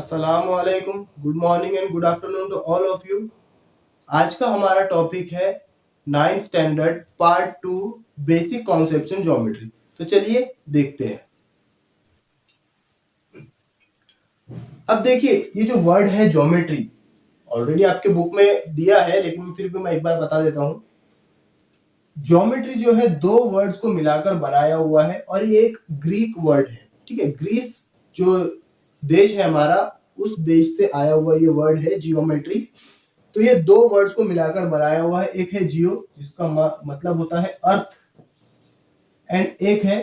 अस्सलाम वालेकुम, good morning and good afternoon to all of you. आज का हमारा टॉपिक है 9th standard part 2 basic concepts in geometry. तो चलिए देखते हैं। अब देखिए, ये जो वर्ड है ज्योमेट्री ऑलरेडी आपके बुक में दिया है, लेकिन फिर भी मैं एक बार बता देता हूँ। ज्योमेट्री जो है दो वर्ड्स को मिलाकर बनाया हुआ है और ये एक ग्रीक वर्ड है। ठीक है, ग्रीस जो देश है हमारा, उस देश से आया हुआ ये वर्ड है जियोमेट्री। तो ये दो वर्ड्स को मिलाकर बनाया हुआ है। एक है जियो, जिसका मतलब होता है अर्थ, एंड एक है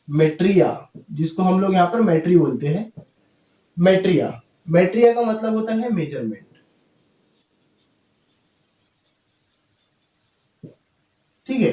मेट्रिया, जिसको हम लोग यहाँ पर मेट्री बोलते हैं। मेट्रिया मेट्रिया का मतलब होता है मेजरमेंट। ठीक है,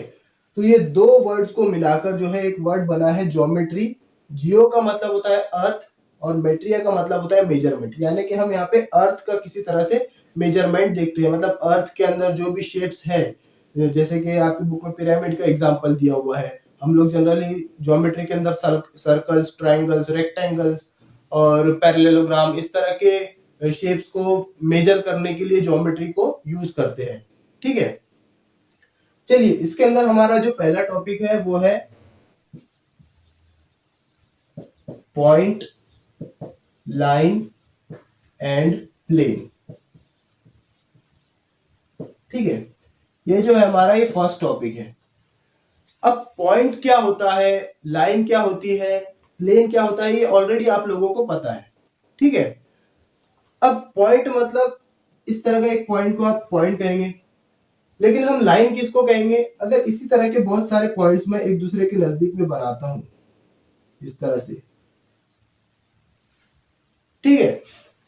तो ये दो वर्ड्स को मिलाकर जो है एक वर्ड बना है ज्योमेट्री। जियो का मतलब होता है अर्थ और मेट्रिया का मतलब होता है मेजरमेंट। यानी कि हम यहाँ पे अर्थ का किसी तरह से मेजरमेंट देखते हैं, मतलब अर्थ के अंदर जो भी शेप्स है, जैसे कि आपकी बुक में पिरामिड का एग्जांपल दिया हुआ है। हम लोग जनरली ज्योमेट्री के अंदर सर्कल्स, ट्रायंगल्स, रेक्टेंगल्स और पैरेललोग्राम, इस तरह के शेप्स को मेजर करने के लिए ज्योमेट्री को यूज करते हैं। ठीक है, चलिए इसके अंदर हमारा जो पहला टॉपिक है वो है पॉइंट, लाइन एंड प्लेन। ठीक है, ये जो है हमारा ये फर्स्ट टॉपिक है। अब पॉइंट क्या होता है, लाइन क्या होती है, प्लेन क्या होता है, ये ऑलरेडी आप लोगों को पता है। ठीक है, अब पॉइंट मतलब इस तरह का एक पॉइंट को आप पॉइंट कहेंगे, लेकिन हम लाइन किसको कहेंगे? अगर इसी तरह के बहुत सारे पॉइंट्स में एक दूसरे के नजदीक में बनाता हूं इस तरह से, ठीक है,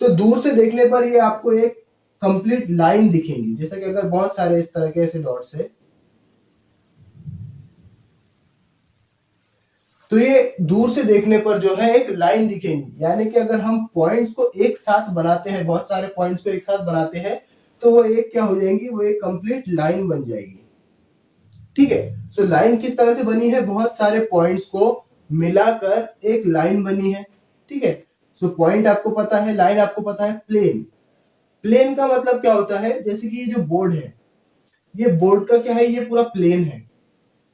तो दूर से देखने पर ये आपको एक कंप्लीट लाइन दिखेंगी। जैसा कि अगर बहुत सारे इस तरह के ऐसे डॉट्स है, तो ये दूर से देखने पर जो है एक लाइन दिखेंगी। यानी कि अगर हम पॉइंट्स को एक साथ बनाते हैं, बहुत सारे पॉइंट्स को एक साथ बनाते हैं, तो वो एक क्या हो जाएंगी, वो एक कंप्लीट लाइन बन जाएगी। ठीक है, सो लाइन किस तरह से बनी है? बहुत सारे पॉइंट्स को मिलाकर एक लाइन बनी है। ठीक है, सो पॉइंट आपको पता है, लाइन आपको पता है। प्लेन, प्लेन का मतलब क्या होता है? जैसे कि ये जो बोर्ड है, ये बोर्ड का क्या है, ये पूरा प्लेन है।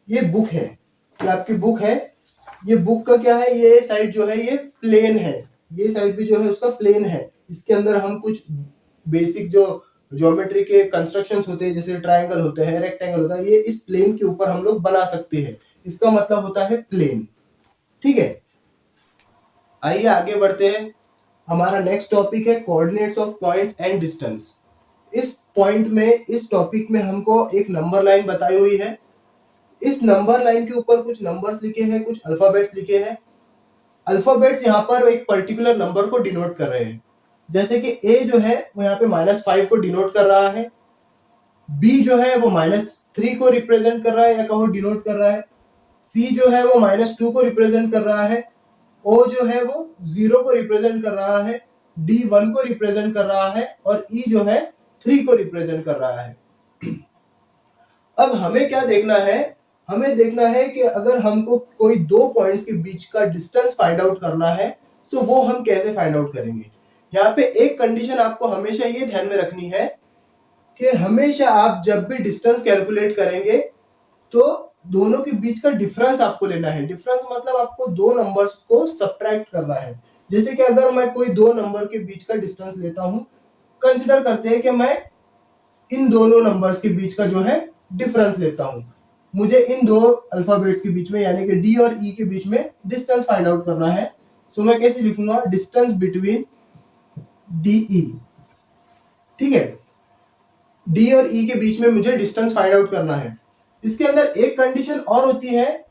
ये बुक है, ये आपकी बुक है, ये बुक का क्या है, ये साइड जो है ये प्लेन है, ये साइड भी जो है उसका प्लेन है। इसके अंदर हम कुछ बेसिक जो ज्योमेट्री के कंस्ट्रक्शंस होते हैं, जैसे ट्रायंगल होते हैं, रेक्टेंगल होता है, ये इस प्लेन के ऊपर हम लोग बना सकते हैं। इसका मतलब होता है प्लेन। ठीक है, आइए आगे बढ़ते हैं। हमारा नेक्स्ट टॉपिक है coordinates of points and distance. इस पॉइंट में, इस टॉपिक में हमको एक नंबर लाइन बताई हुई है। इस नंबर लाइन के ऊपर कुछ नंबर्स लिखे हैं, कुछ अल्फाबेट्स लिखे हैं। अल्फाबेट्स यहाँ पर एक पर्टिकुलर नंबर को डिनोट कर रहे हैं। जैसे कि ए जो है वो यहाँ पे -5 को डिनोट कर रहा है, बी जो है वो -3 को रिप्रेजेंट कर रहा है या कहो डिनोट कर रहा है, सी जो है वो -2 को रिप्रेजेंट कर रहा है, ओ जो है वो 0 को रिप्रेजेंट कर रहा है, डी 1 को रिप्रेजेंट कर रहा है और ई जो है 3 को रिप्रेजेंट कर रहा है। अब हमें क्या देखना है? हमें देखना है कि अगर हमको कोई दो पॉइंट्स के बीच का डिस्टेंस फाइंड आउट करना है, तो वो हम कैसे फाइंड आउट करेंगे? यहाँ पे एक कंडीशन आपको हमेशा ये ध्यान में रखनी है कि हमेशा आप जब भी डिस्टेंस कैलकुलेट करेंगे तो दोनों के बीच का डिफरेंस आपको लेना है। डिफरेंस मतलब आपको दो नंबर्स को सब्ट्रैक्ट करना है। जैसे कि अगर मैं कोई दो नंबर के बीच का डिस्टेंस लेता हूं, कंसिडर करते हैं कि मैं इन दोनों नंबर्स के बीच का जो है डिफरेंस लेता हूं। मुझे इन दो अल्फाबेट्स के बीच में यानी कि डी और ई के बीच में डिस्टेंस फाइंड आउट करना है। सो मैं कैसे लिखूंगा? Distance between D E. ठीक है, डी और ई के बीच में मुझे डिस्टेंस फाइंड आउट करना है। इसके अंदर एक कंडीशन और होती है,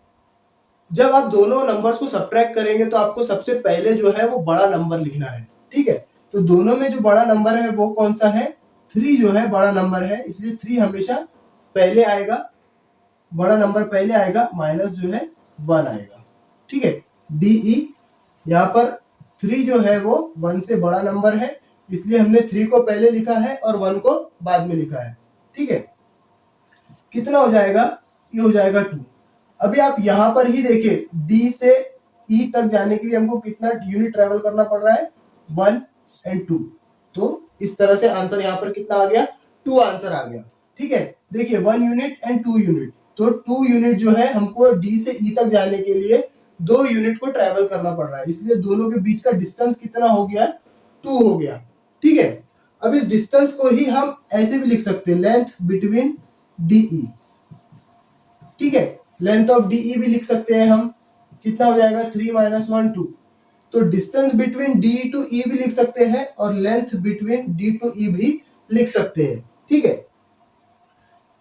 जब आप दोनों नंबर्स को सब्ट्रैक्ट करेंगे तो आपको सबसे पहले जो है वो बड़ा नंबर लिखना है। ठीक है, तो दोनों में जो बड़ा नंबर है वो कौन सा है? 3 जो है बड़ा नंबर है, इसलिए 3 हमेशा पहले आएगा, बड़ा नंबर पहले आएगा, माइनस जो है 1 आएगा। ठीक है, डी ई, यहाँ पर 3 जो है वो 1 से बड़ा नंबर है, इसलिए हमने 3 को पहले लिखा है और 1 को बाद में लिखा है। ठीक है, कितना हो जाएगा? ये हो जाएगा 2। अभी आप यहां पर ही देखिए, डी से ई तक जाने के लिए हमको कितना यूनिट ट्रेवल करना पड़ रहा है? 1 एंड 2। तो इस तरह से आंसर यहाँ पर कितना आ गया, 2 आंसर आ गया। ठीक है, देखिए 1 यूनिट एंड 2 यूनिट, तो 2 यूनिट जो है हमको डी से ई तक जाने के लिए 2 यूनिट को ट्रेवल करना पड़ रहा है, इसलिए दोनों के बीच का डिस्टेंस कितना हो गया, 2 हो गया। ठीक है, अब इस डिस्टेंस को ही हम ऐसे भी लिख सकते हैं, लेंथ बिटवीन डीई। ठीक है, लेंथ ऑफ डीई भी लिख सकते हैं हम, कितना हो जाएगा 3 - 1 2। तो डिस्टेंस बिटवीन डी टू ई भी लिख सकते हैं और लेंथ बिटवीन डी टू ई भी लिख सकते हैं। ठीक है,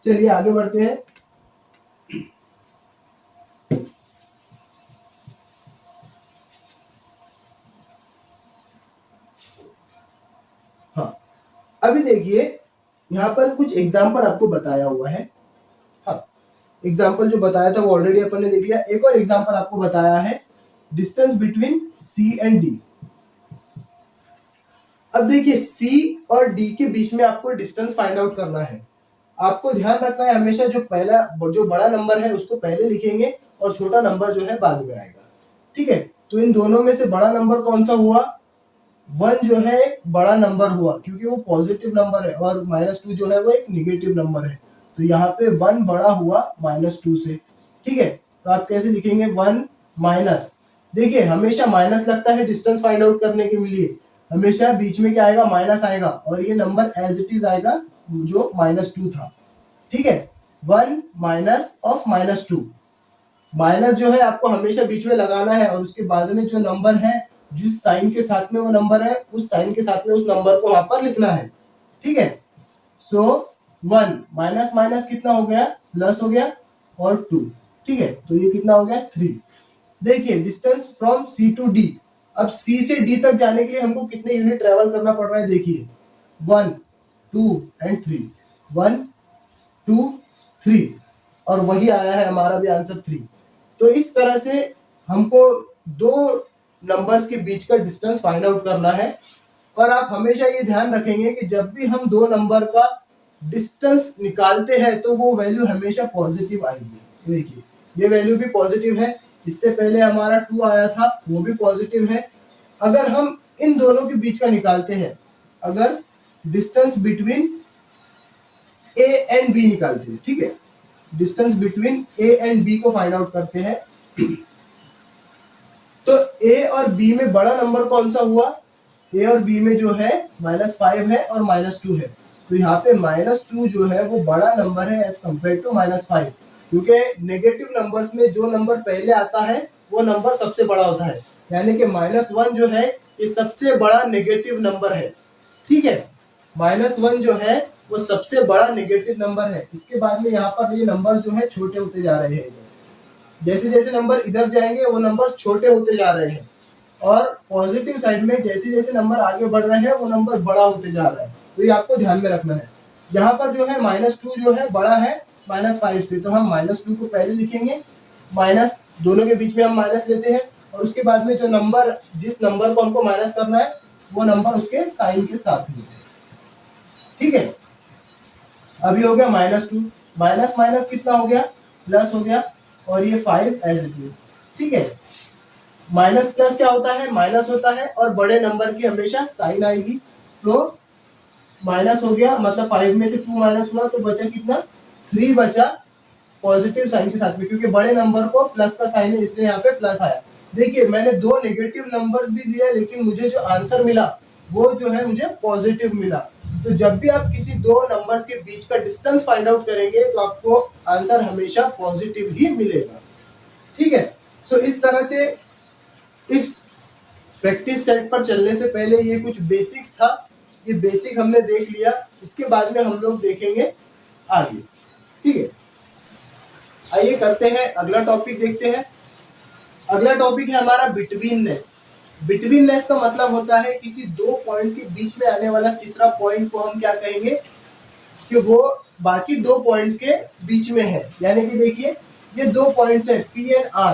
चलिए आगे बढ़ते हैं। हाँ, अभी देखिए यहाँ पर कुछ एग्जाम्पल आपको बताया हुआ है। हाँ, एग्जाम्पल जो बताया था वो ऑलरेडी अपन ने देख लिया। एक और एग्जाम्पल आपको बताया है, distance between C and D. अब देखिए सी और डी के बीच में आपको डिस्टेंस फाइंड आउट करना है। आपको ध्यान रखना है हमेशा जो बड़ा नंबर है उसको पहले लिखेंगे और छोटा नंबर जो है बाद में आएगा। ठीक है, तो इन दोनों में से बड़ा नंबर कौन सा हुआ, 1 जो है एक बड़ा नंबर हुआ क्योंकि वो पॉजिटिव नंबर है, और -2 जो है वो एक निगेटिव नंबर है, तो यहाँ पे 1 बड़ा हुआ -2 से। ठीक है, तो आप कैसे लिखेंगे, 1 माइनस, देखिए हमेशा माइनस लगता है डिस्टेंस फाइंड आउट करने के लिए, हमेशा बीच में क्या आएगा, माइनस आएगा, और ये नंबर एज इट इज आएगा जो -2 था। ठीक है, 1 माइनस ऑफ -2, माइनस जो है आपको हमेशा बीच में लगाना है, और उसके बाद में जो नंबर है जिस साइन के साथ में वो नंबर है उस साइन के साथ में उस नंबर को वहां पर लिखना है। ठीक है, सो 1 माइनस माइनस कितना हो गया, प्लस हो गया, और 2। ठीक है, तो ये कितना हो गया, 3। देखिए distance from C to D, अब सी से डी तक जाने के लिए हमको कितने यूनिट ट्रेवल करना पड़ रहा है, देखिए 1 2 एंड 3, 1 2 3, और वही आया है हमारा भी आंसर 3। तो इस तरह से हमको दो नंबर्स के बीच का डिस्टेंस फाइंड आउट करना है। और आप हमेशा ये ध्यान रखेंगे कि जब भी हम दो नंबर का डिस्टेंस निकालते हैं तो वो वैल्यू हमेशा पॉजिटिव आएगी। देखिए ये वैल्यू भी पॉजिटिव है, इससे पहले हमारा 2 आया था वो भी पॉजिटिव है। अगर हम इन दोनों के बीच का निकालते हैं, अगर distance between A and B निकालते हैं, ठीक है, distance between A and B को फाइंड आउट करते हैं, तो ए और बी में बड़ा नंबर कौन सा हुआ, ए और बी में जो है -5 है और -2 है, तो यहाँ पे -2 जो है वो बड़ा नंबर है एज कम्पेयर टू -5, क्योंकि नेगेटिव नंबर्स में जो नंबर पहले आता है वो नंबर सबसे बड़ा होता है, यानी कि -1 जो है ये सबसे बड़ा नेगेटिव नंबर है। ठीक है, -1 जो है वो सबसे बड़ा नेगेटिव नंबर है। इसके बाद में यहाँ पर ये नंबर जो है छोटे होते जा रहे हैं, जैसे जैसे नंबर इधर जाएंगे वो नंबर छोटे होते जा रहे हैं, और पॉजिटिव साइड में जैसे जैसे नंबर आगे बढ़ रहे हैं वो नंबर बड़ा होते जा रहा है, तो ये आपको ध्यान में रखना है। यहाँ पर जो है -2 जो है बड़ा है -5 से, तो हम -2 को पहले लिखेंगे, माइनस दोनों के बीच में हम माइनस लेते हैं, और उसके बाद में जो नंबर जिस नंबर को हमको माइनस करना है वो नंबर उसके साइन के साथ लेते हैं। ठीक है, अभी हो गया -2, माइनस माइनस कितना हो गया, प्लस हो गया, और ये 5 एज इट इज। ठीक है, माइनस प्लस क्या होता है, माइनस होता है, और बड़े नंबर की हमेशा साइन आएगी, तो माइनस हो गया, मतलब 5 में से 2 माइनस हुआ तो बचा कितना, 3 बचा पॉजिटिव साइन के साथ में, क्योंकि बड़े नंबर को प्लस का साइन है इसलिए यहाँ पे प्लस आया। देखिए मैंने 2 नेगेटिव नंबर्स भी दिए, लेकिन मुझे जो आंसर मिला वो जो है मुझे पॉजिटिव मिला। तो जब भी आप किसी दो नंबर्स के बीच का डिस्टेंस फाइंड आउट करेंगे तो आपको आंसर हमेशा पॉजिटिव ही मिलेगा। ठीक है, सो इस तरह से इस प्रैक्टिस सेट पर चलने से पहले ये कुछ बेसिक्स था, ये बेसिक हमने देख लिया, इसके बाद में हम लोग देखेंगे आगे। ठीक है, आइए करते हैं अगला टॉपिक देखते हैं। अगला टॉपिक है हमारा बिटवीननेस। बिटवीननेस का मतलब होता है किसी दो पॉइंट्स के बीच में आने वाला तीसरा पॉइंट को हम क्या कहेंगे कि वो बाकी दो पॉइंट्स के बीच में है। यानी कि देखिए ये दो पॉइंट्स है P एंड R,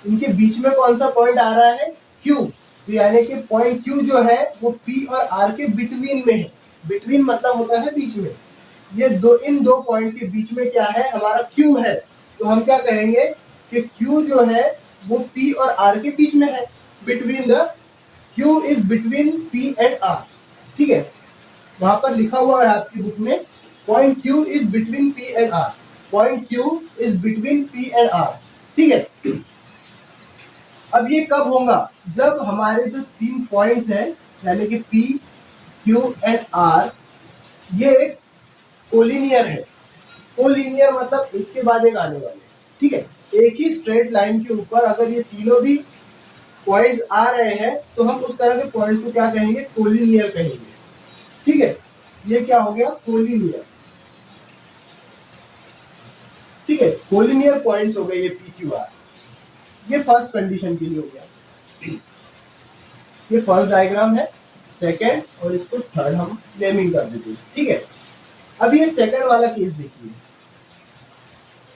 इनके बीच में कौन सा पॉइंट आ रहा है, Q। तो यानी कि पॉइंट Q जो है वो P और R के बिटवीन में है। बिटवीन मतलब होता है बीच में। ये इन दो पॉइंट्स के बीच में क्या है, हमारा Q है, तो हम क्या कहेंगे कि Q जो है वो P और R के बीच में है, between the Q is between P and R, ठीक है, वहां पर लिखा हुआ है आपकी बुक में point Q is between P and R, point Q is between P and R, ठीक है। अब ये कब होगा, जब हमारे जो 3 पॉइंट्स हैं यानी कि P, Q एंड R ये एक कोलिनियर है। कोलिनियर मतलब एक के बाद एक आने वाले, ठीक है, एक ही स्ट्रेट लाइन के ऊपर अगर ये तीनों भी पॉइंट्स आ रहे हैं तो हम उस तरह के पॉइंट्स को क्या कहेंगे, कोलिनियर कहेंगे, ठीक है। ये क्या हो गया, कोलिनियर, ठीक है, कोलिनियर पॉइंट्स हो गए ये P, Q, R। ये फर्स्ट कंडीशन के लिए हो गया, ये फर्स्ट डायग्राम है, सेकेंड और इसको थर्ड हम नेमिंग कर देते हैं, ठीक है। अब ये सेकंड वाला केस देखिए।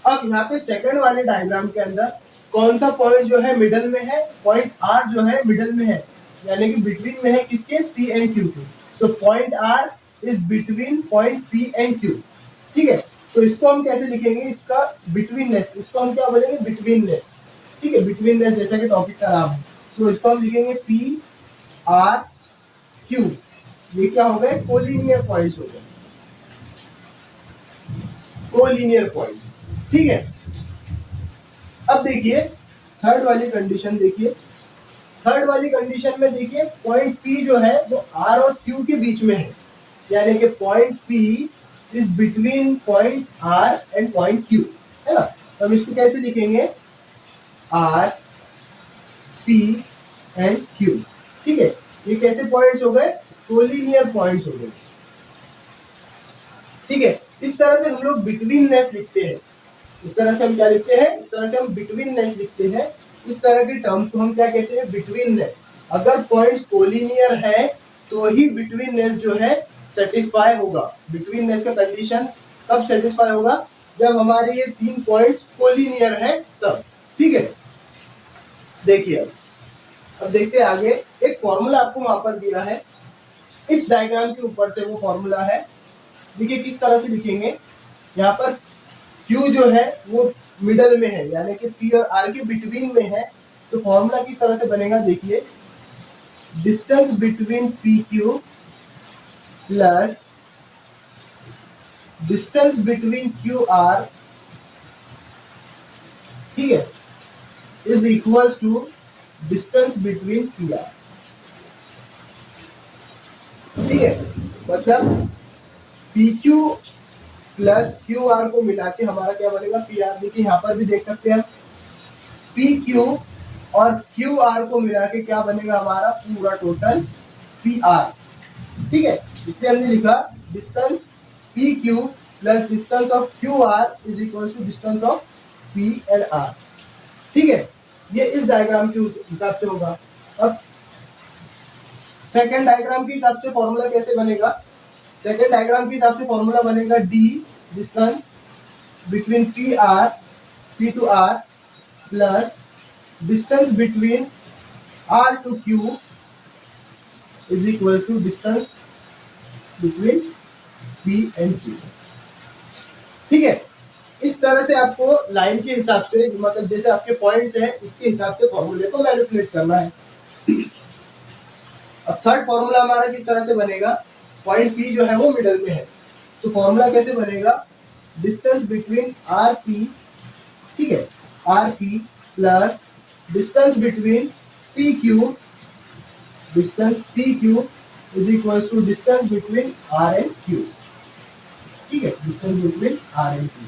अब यहाँ पे सेकंड वाले डायग्राम के अंदर कौन सा पॉइंट जो है मिडल में है, पॉइंट R जो है मिडल में है, यानी कि बिटवीन में है किसके, P एंड Q के। So point R is between point P and Q, ठीक है। तो इसको हम कैसे लिखेंगे, इसका बिटवीननेस, इसको हम क्या बोलेंगे, बिटवीननेस, ठीक है, बिटवीननेस जैसा कि टॉपिक का नाम है। सो इसको हम लिखेंगे P R Q, ये क्या हो गए, कोलिनियर पॉइंट्स हो गए, कोलिनियर पॉइंट्स, ठीक है। अब देखिए थर्ड वाली कंडीशन देखिए, थर्ड वाली कंडीशन में देखिए पॉइंट P जो है वो R और Q के बीच में है, यानी कि point P is between point R and point Q, है ना। तो हम इसको कैसे लिखेंगे, R P एंड Q, ठीक है। ये कैसे पॉइंट्स हो गए, कोलिनियर पॉइंट्स हो गए, ठीक है। इस तरह से हम लोग बिटवीननेस लिखते हैं, इस तरह से हम क्या लिखते हैं, इस तरह से हम बिटवीननेस लिखते हैं। इस तरह के टर्म्स को हम क्या कहते हैं, बिटवीननेस। अगर पॉइंट्स कोलिनियर है तो ही बिटवीननेस जो है सेटिस्फाई होगा। बिटवीननेस का कंडीशन कब सेटिस्फाई होगा, जब हमारे ये 3 पॉइंट्स कोलिनियर है तब, ठीक है। देखिए अब देखते हैं आगे, एक फॉर्मूला आपको वहां पर दिया है, इस डायग्राम के ऊपर से वो फॉर्मूला है। देखिए किस तरह से लिखेंगे, यहाँ पर Q जो है वो मिडल में है, यानी कि P और R के बिटवीन में है। तो फॉर्मूला किस तरह से बनेगा, देखिए distance between PQ plus distance between QR, ठीक है, is equals to distance between PR, ठीक है। मतलब PQ प्लस QR को मिला के हमारा क्या बनेगा, PR। देखिए यहाँ पर भी देख सकते हैं PQ और QR को मिला के क्या बनेगा, हमारा पूरा टोटल PR, ठीक है। इसलिए हमने लिखा distance PQ plus distance of QR is equal to distance of P and R, ठीक है। ये इस डायग्राम के हिसाब से होगा। अब सेकेंड डायग्राम के हिसाब से फॉर्मूला कैसे बनेगा, सेकेंड डायग्राम के हिसाब से फॉर्मूला बनेगा D distance between P to R plus distance between R to Q is equal to distance between P and Q, ठीक है। इस तरह से आपको लाइन के हिसाब से, मतलब जैसे आपके पॉइंट्स हैं उसके हिसाब से फॉर्मूले को मैनिपुलेट करना है। अब थर्ड फॉर्मूला हमारा किस तरह से बनेगा, पॉइंट P जो है वो मिडल में है, तो फॉर्मूला कैसे बनेगा, डिस्टेंस बिटवीन RP, ठीक है, RP plus distance between PQ, distance PQ is equal to distance between R and Q, ठीक है, distance between R and Q।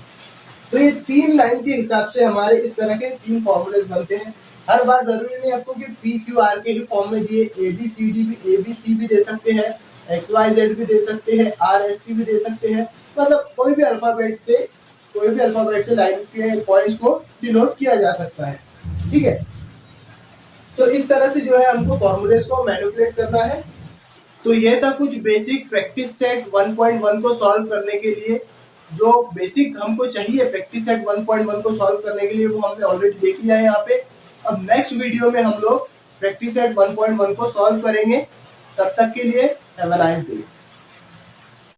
तो ये 3 लाइन के हिसाब से हमारे इस तरह के 3 फॉर्मूले बनते हैं। हर बार जरूरी नहीं आपको कि PQR के ही फॉर्म में दिए, ABC भी दे सकते हैं, XYZ भी दे सकते हैं, RST भी दे सकते हैं, मतलब कोई भी अल्फाबेट से लाइन के पॉइंट्स को डिनोट किया जा सकता है, ठीक है। तो इस तरह से जो है हमको फॉर्मूलेस को मैनिपुलेट करना है। तो ये था कुछ बेसिक प्रैक्टिस सेट 1.1 को सॉल्व करने के लिए। जो बेसिक हमको चाहिए प्रैक्टिस सेट 1.1 को सॉल्व करने के लिए वो हमने ऑलरेडी देख लिया है यहाँ पे। अब नेक्स्ट वीडियो में हम लोग प्रैक्टिस सेट 1.1 को सॉल्व करेंगे। तब तक के लिए हैव अ नाइस डे।